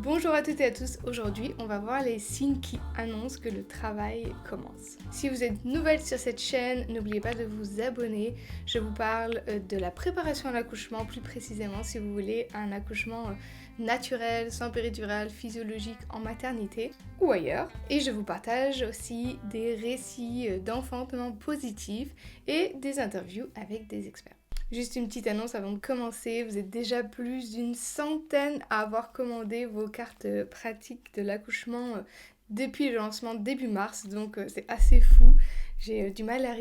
Bonjour à toutes et à tous, aujourd'hui on va voir les signes qui annoncent que le travail commence. Si vous êtes nouvelle sur cette chaîne, n'oubliez pas de vous abonner. Je vous parle de la préparation à l'accouchement, plus précisément si vous voulez un accouchement naturel, sans péridurale, physiologique en maternité ou ailleurs. Et je vous partage aussi des récits d'enfantement positifs et des interviews avec des experts. Juste une petite annonce avant de commencer, vous êtes déjà plus d'une centaine à avoir commandé vos cartes pratiques de l'accouchement depuis le lancement début mars, donc c'est assez fou. J'ai du mal à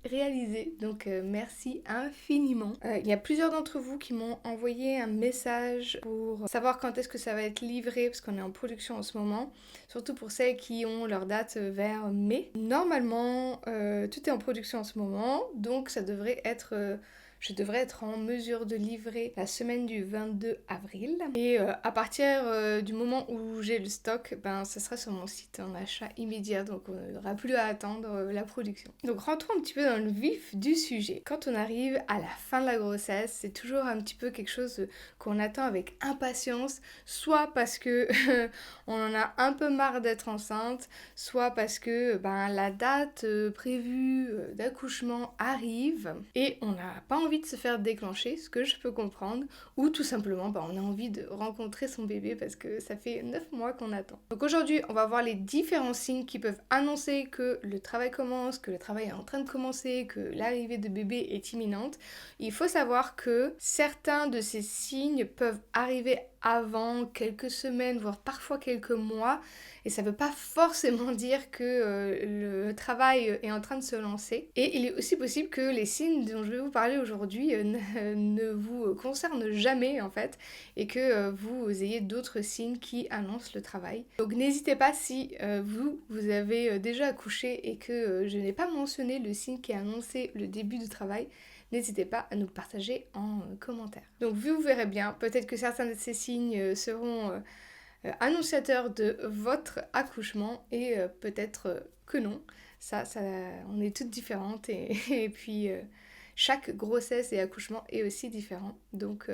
réaliser, donc merci infiniment. Il y a plusieurs d'entre vous qui m'ont envoyé un message pour savoir quand est-ce que ça va être livré, parce qu'on est en production en ce moment, surtout pour celles qui ont leur date vers mai. Normalement, tout est en production en ce moment, donc ça devrait être... Je devrais être en mesure de livrer la semaine du 22 avril. Et à partir du moment où j'ai le stock, ça sera sur mon site en achat immédiat. Donc on n'aura plus à attendre la production. Donc rentrons un petit peu dans le vif du sujet. Quand on arrive à la fin de la grossesse, c'est toujours un petit peu quelque chose qu'on attend avec impatience. Soit parce que on en a un peu marre d'être enceinte, soit parce que la date prévue d'accouchement arrive et on n'a pas envie de se faire déclencher, ce que je peux comprendre, ou tout simplement on a envie de rencontrer son bébé parce que ça fait 9 mois qu'on attend. Donc aujourd'hui on va voir les différents signes qui peuvent annoncer que le travail commence, que le travail est en train de commencer, que l'arrivée de bébé est imminente. Il faut savoir que certains de ces signes peuvent arriver avant quelques semaines, voire parfois quelques mois, et ça ne veut pas forcément dire que le travail est en train de se lancer. Et il est aussi possible que les signes dont je vais vous parler aujourd'hui ne vous concernent jamais en fait, et que vous ayez d'autres signes qui annoncent le travail. Donc n'hésitez pas si vous avez déjà accouché et que je n'ai pas mentionné le signe qui a annoncé le début du travail, n'hésitez pas à nous le partager en commentaire. Donc vous verrez bien, peut-être que certains de ces signes seront annonciateurs de votre accouchement et peut-être que non. Ça, on est toutes différentes et puis chaque grossesse et accouchement est aussi différent. Donc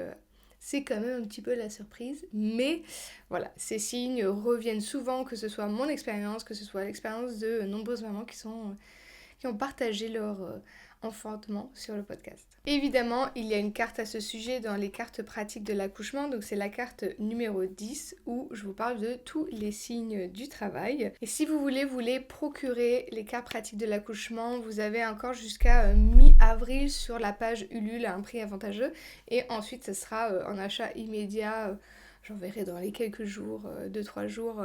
c'est quand même un petit peu la surprise. Mais voilà, ces signes reviennent souvent, que ce soit mon expérience, que ce soit l'expérience de nombreuses mamans qui ont partagé leur enfantement sur le podcast. Évidemment, il y a une carte à ce sujet dans les cartes pratiques de l'accouchement, donc c'est la carte numéro 10 où je vous parle de tous les signes du travail. Et si vous voulez vous les procurer, les cartes pratiques de l'accouchement, vous avez encore jusqu'à mi-avril sur la page Ulule à un prix avantageux et ensuite ce sera en achat immédiat. J'enverrai dans les quelques jours, 2-3 jours,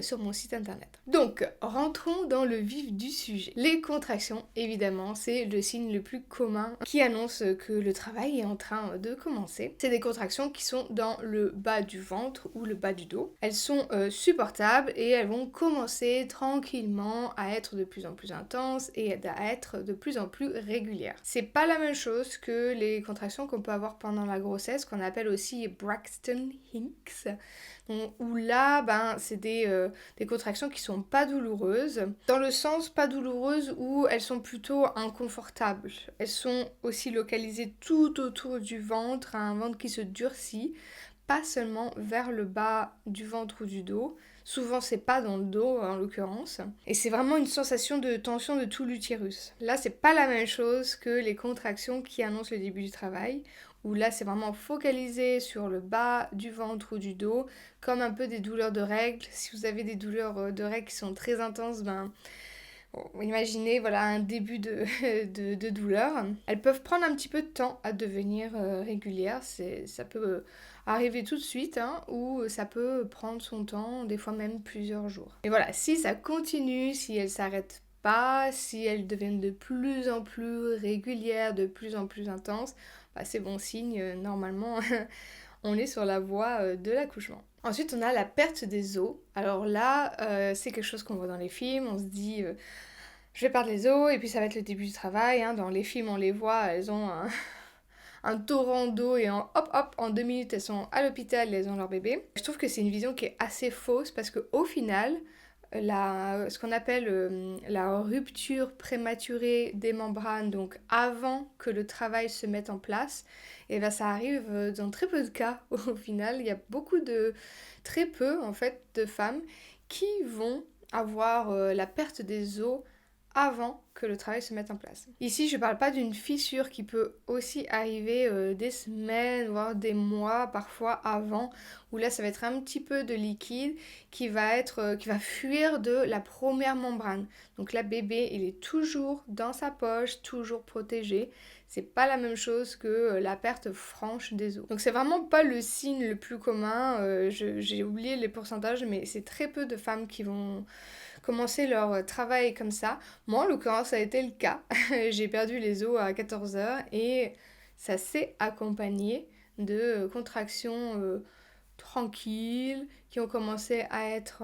sur mon site internet. Donc, rentrons dans le vif du sujet. Les contractions, évidemment, c'est le signe le plus commun qui annonce que le travail est en train de commencer. C'est des contractions qui sont dans le bas du ventre ou le bas du dos. Elles sont supportables et elles vont commencer tranquillement à être de plus en plus intenses et à être de plus en plus régulières. C'est pas la même chose que les contractions qu'on peut avoir pendant la grossesse, qu'on appelle aussi Braxton Hicks, où là, c'est des contractions qui sont pas douloureuses, dans le sens pas douloureuses où elles sont plutôt inconfortables. Elles sont aussi localisées tout autour du ventre, un ventre qui se durcit, pas seulement vers le bas du ventre ou du dos. Souvent, c'est pas dans le dos, en l'occurrence. Et c'est vraiment une sensation de tension de tout l'utérus. Là, c'est pas la même chose que les contractions qui annoncent le début du travail, où là, c'est vraiment focalisé sur le bas du ventre ou du dos, comme un peu des douleurs de règles. Si vous avez des douleurs de règles qui sont très intenses, imaginez un début de douleur. Elles peuvent prendre un petit peu de temps à devenir régulières. Ça peut arriver tout de suite, ou ça peut prendre son temps, des fois même plusieurs jours. Et voilà, si ça continue, si elles s'arrêtent pas, si elles deviennent de plus en plus régulières, de plus en plus intenses, c'est bon signe, normalement on est sur la voie de l'accouchement. Ensuite, on a la perte des os. Alors là, c'est quelque chose qu'on voit dans les films. On se dit, je vais perdre les os, et puis ça va être le début du travail. Dans les films, on les voit, elles ont un torrent d'eau, et en 2 minutes, elles sont à l'hôpital et elles ont leur bébé. Je trouve que c'est une vision qui est assez fausse, parce qu'au final, ce qu'on appelle la rupture prématurée des membranes, donc avant que le travail se mette en place, et ben ça arrive dans très peu de cas au final. Il y a très peu en fait de femmes qui vont avoir la perte des os avant que le travail se mette en place. Ici, je ne parle pas d'une fissure qui peut aussi arriver des semaines, voire des mois, parfois avant, où là, ça va être un petit peu de liquide qui va fuir de la première membrane. Donc là, bébé, il est toujours dans sa poche, toujours protégé. C'est pas la même chose que la perte franche des os. Donc c'est vraiment pas le signe le plus commun. J'ai oublié les pourcentages, mais c'est très peu de femmes qui vont commencer leur travail comme ça. Moi, en l'occurrence, ça a été le cas. J'ai perdu les os à 14 heures et ça s'est accompagné de contractions tranquilles qui ont commencé à être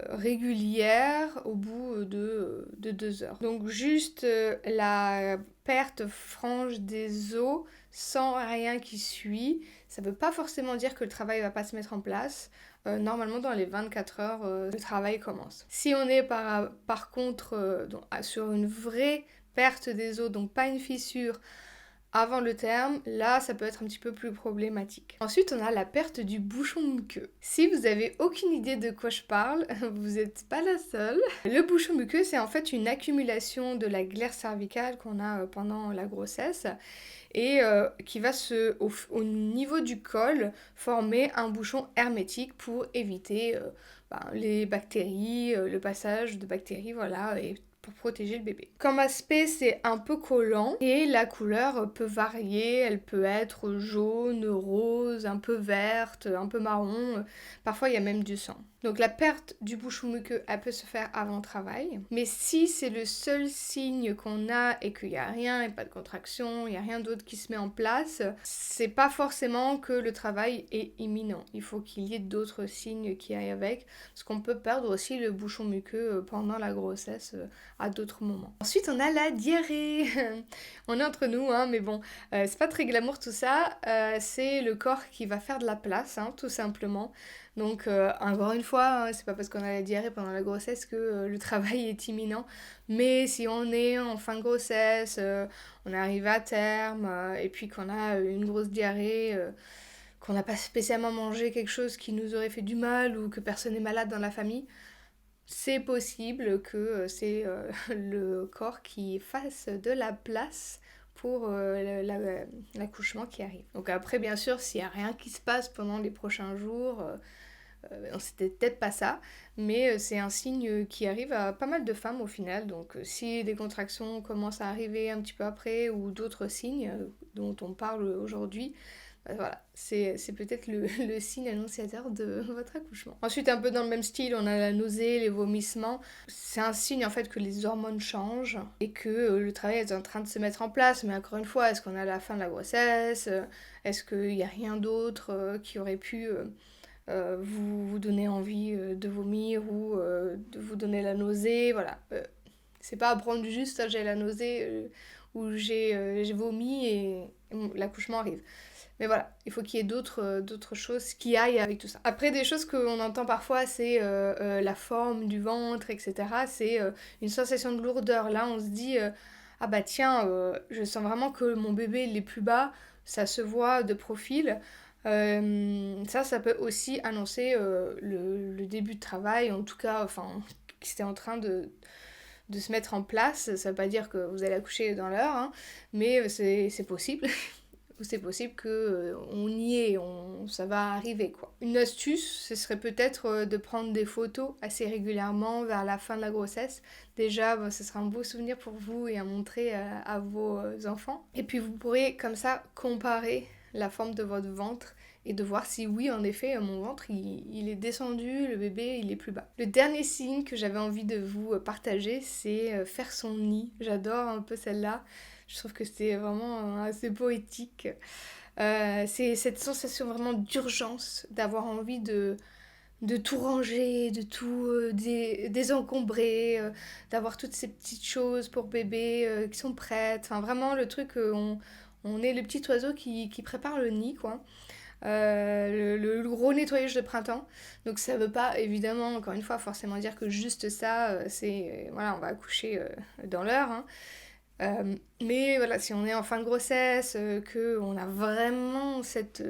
régulières au bout de 2 heures. Donc juste la perte franche des os sans rien qui suit, ça ne veut pas forcément dire que le travail ne va pas se mettre en place. Normalement, dans les 24 heures, le travail commence. Si on est par contre sur une vraie perte des os, donc pas une fissure, avant le terme, là, ça peut être un petit peu plus problématique. Ensuite, on a la perte du bouchon muqueux. Si vous avez aucune idée de quoi je parle, vous n'êtes pas la seule. Le bouchon muqueux, c'est en fait une accumulation de la glaire cervicale qu'on a pendant la grossesse et qui va au niveau du col former un bouchon hermétique pour éviter les bactéries, le passage de bactéries, voilà, et pour protéger le bébé. Comme aspect, c'est un peu collant et la couleur peut varier, elle peut être jaune, rose, un peu verte, un peu marron, parfois il y a même du sang. Donc la perte du bouchon muqueux, elle peut se faire avant le travail, mais si c'est le seul signe qu'on a et qu'il n'y a rien, il n'y a pas de contraction, il n'y a rien d'autre qui se met en place, c'est pas forcément que le travail est imminent. Il faut qu'il y ait d'autres signes qui aillent avec, parce qu'on peut perdre aussi le bouchon muqueux pendant la grossesse à d'autres moments. Ensuite, on a la diarrhée. On est entre nous, hein, mais bon, c'est pas très glamour tout ça. C'est le corps qui va faire de la place, hein, tout simplement. Donc, encore une fois, hein, c'est pas parce qu'on a la diarrhée pendant la grossesse que le travail est imminent. Mais si on est en fin de grossesse, on arrive à terme, et puis qu'on a une grosse diarrhée, qu'on n'a pas spécialement mangé quelque chose qui nous aurait fait du mal ou que personne n'est malade dans la famille, c'est possible que c'est le corps qui fasse de la place pour l'accouchement qui arrive. Donc après, bien sûr, s'il n'y a rien qui se passe pendant les prochains jours, c'était peut-être pas ça, mais c'est un signe qui arrive à pas mal de femmes au final. Donc si des contractions commencent à arriver un petit peu après ou d'autres signes dont on parle aujourd'hui, voilà, c'est peut-être le signe annonciateur de votre accouchement. Ensuite, un peu dans le même style, on a la nausée, les vomissements. C'est un signe en fait que les hormones changent et que le travail est en train de se mettre en place. Mais encore une fois, est-ce qu'on est à la fin de la grossesse? Est-ce qu'il n'y a rien d'autre qui aurait pu vous donner envie de vomir ou de vous donner la nausée? Voilà. C'est pas à prendre juste j'ai la nausée ou j'ai vomi et l'accouchement arrive. Mais voilà, il faut qu'il y ait d'autres choses qui aillent avec tout ça. Après, des choses qu'on entend parfois, c'est la forme du ventre, etc. C'est une sensation de lourdeur. Là, on se dit, ah bah tiens, je sens vraiment que mon bébé il est plus bas, ça se voit de profil. Ça peut aussi annoncer le début de travail, en tout cas, enfin, qui c'était en train de se mettre en place. Ça veut pas dire que vous allez accoucher dans l'heure, hein, mais c'est possible. C'est possible qu'on y est, ça va arriver quoi. Une astuce, ce serait peut-être de prendre des photos assez régulièrement vers la fin de la grossesse. Déjà, ce sera un beau souvenir pour vous et à montrer à vos enfants. Et puis vous pourrez comme ça comparer la forme de votre ventre et de voir si oui, en effet, mon ventre, il est descendu, le bébé, il est plus bas. Le dernier signe que j'avais envie de vous partager, c'est faire son nid. J'adore un peu celle-là. Je trouve que c'est vraiment assez poétique. C'est cette sensation vraiment d'urgence, d'avoir envie de tout ranger, de tout désencombrer, d'avoir toutes ces petites choses pour bébé qui sont prêtes. Enfin, vraiment le truc, on est le petit oiseau qui prépare le nid, quoi. le gros nettoyage de printemps. Donc ça veut pas évidemment, encore une fois, forcément dire que juste ça, voilà, on va accoucher dans l'heure, hein. Mais voilà, si on est en fin de grossesse, qu'on a vraiment cette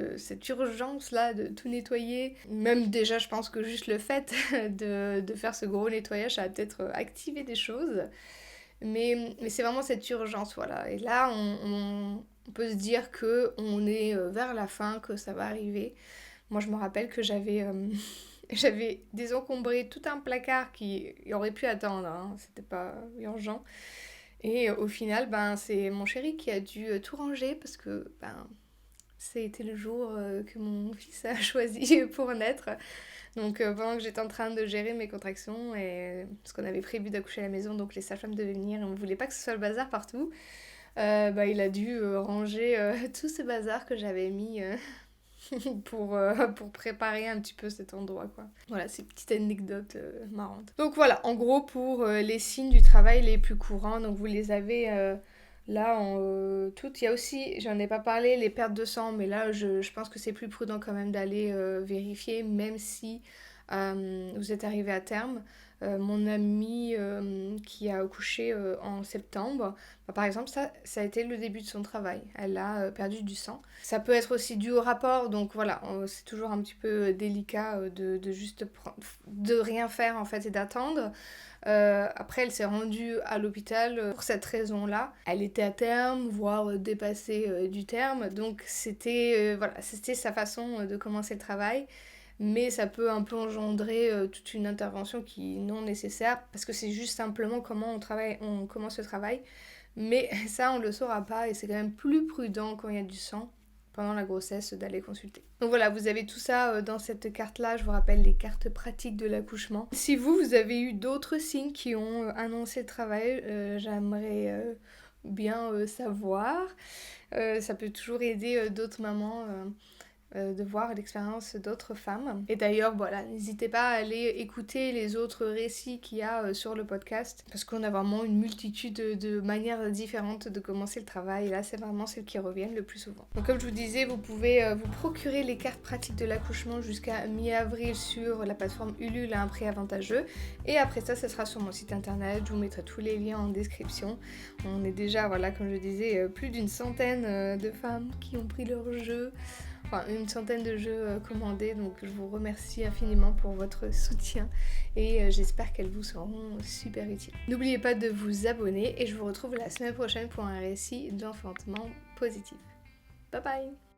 urgence-là de tout nettoyer, même déjà je pense que juste le fait de faire ce gros nettoyage, ça va peut-être activer des choses. Mais c'est vraiment cette urgence, voilà. Et là, on peut se dire qu'on est vers la fin, que ça va arriver. Moi, je me rappelle que j'avais désencombré tout un placard qui aurait pu attendre, hein, c'était pas urgent. Et au final, ben, c'est mon chéri qui a dû tout ranger parce que ben, c'était le jour que mon fils a choisi pour naître. Donc pendant que j'étais en train de gérer mes contractions, et parce qu'on avait prévu d'accoucher à la maison, donc les sages-femmes devaient venir et on voulait pas que ce soit le bazar partout, bah, il a dû ranger tout ce bazar que j'avais mis pour préparer un petit peu cet endroit, quoi. Voilà, ces petites anecdotes marrantes. Donc voilà, en gros pour les signes du travail les plus courants, donc vous les avez là en toutes. Il y a aussi, j'en ai pas parlé, les pertes de sang, mais là je pense que c'est plus prudent quand même d'aller vérifier, même si vous êtes arrivé à terme. Mon amie qui a accouché en septembre, bah, par exemple, ça a été le début de son travail. Elle a perdu du sang. Ça peut être aussi dû au rapport, donc voilà, c'est toujours un petit peu délicat de juste de rien faire en fait et d'attendre. Après, elle s'est rendue à l'hôpital pour cette raison-là. Elle était à terme, voire dépassée du terme, donc c'était voilà, c'était sa façon de commencer le travail. Mais ça peut un peu engendrer toute une intervention qui est non nécessaire parce que c'est juste simplement comment on commence le travail. Mais ça, on le saura pas et c'est quand même plus prudent quand il y a du sang pendant la grossesse d'aller consulter. Donc voilà, vous avez tout ça dans cette carte-là. Je vous rappelle les cartes pratiques de l'accouchement. Si vous avez eu d'autres signes qui ont annoncé le travail, j'aimerais bien savoir. Ça peut toujours aider d'autres mamans de voir l'expérience d'autres femmes. Et d'ailleurs, voilà, n'hésitez pas à aller écouter les autres récits qu'il y a sur le podcast, parce qu'on a vraiment une multitude de manières différentes de commencer le travail, et là, c'est vraiment celles qui reviennent le plus souvent. Donc comme je vous disais, vous pouvez vous procurer les cartes pratiques de l'accouchement jusqu'à mi-avril sur la plateforme Ulule à un prix avantageux, et après ça, ce sera sur mon site internet, je vous mettrai tous les liens en description. On est déjà, voilà, comme je disais, plus d'une centaine de femmes qui ont pris leur jeu. Enfin, une centaine de jeux commandés, donc je vous remercie infiniment pour votre soutien et j'espère qu'elles vous seront super utiles. N'oubliez pas de vous abonner et je vous retrouve la semaine prochaine pour un récit d'enfantement positif. Bye bye!